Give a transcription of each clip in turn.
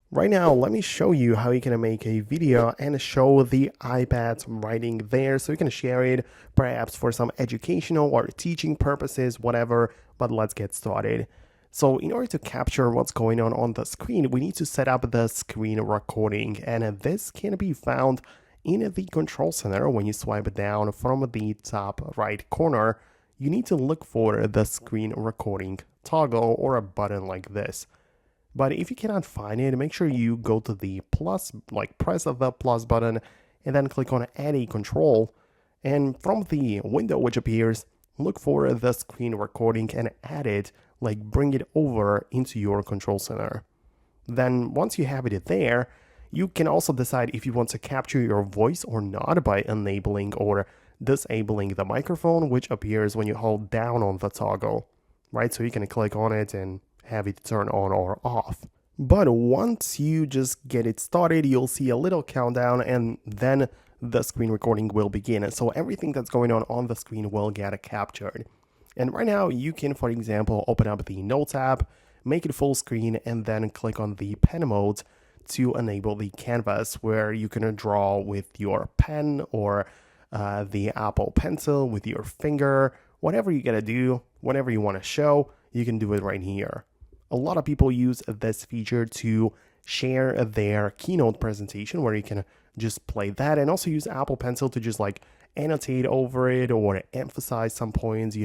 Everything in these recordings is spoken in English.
Right now, let me show you how you can make a video and show the iPad's writing there so you can share it perhaps for some educational or teaching purposes, whatever, but let's get started. So in order to capture what's going on the screen, we need to set up the screen recording, and this can be found in the control center. When you swipe down from the top right corner, you need to look for the screen recording toggle or a button like this. But if you cannot find it, make sure you go to the plus, like press the plus button and then click on add a control. And from the window which appears, look for the screen recording and add it, like bring it over into your control center. Then once you have it there, you can also decide if you want to capture your voice or not by enabling or disabling the microphone, which appears when you hold down on the toggle, right? So you can click on it and have it turn on or off. But once you just get it started, you'll see a little countdown and then the screen recording will begin. So everything that's going on the screen will get captured. And right now you can, for example, open up the Notes app, make it full screen, and then click on the pen mode to enable the canvas where you can draw with your pen or the Apple Pencil with your finger, whatever you gotta do, whatever you want to show, you can do it right here. A lot of people use this feature to share their keynote presentation where you can just play that, and also use Apple Pencil to just like annotate over it or emphasize some points,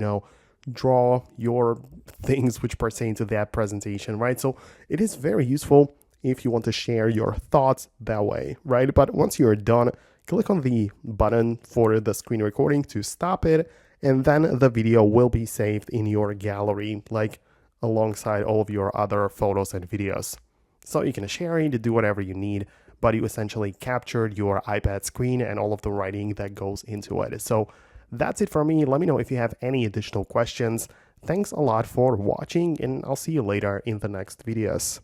draw your things which pertain to that presentation, right? So it is very useful if you want to share your thoughts that way, right? But once you're done, click on the button for the screen recording to stop it, and then the video will be saved in your gallery, like alongside all of your other photos and videos. So you can share it, do whatever you need, but you essentially captured your iPad screen and all of the writing that goes into it. So that's it for me. Let me know if you have any additional questions. Thanks a lot for watching, and I'll see you later in the next videos.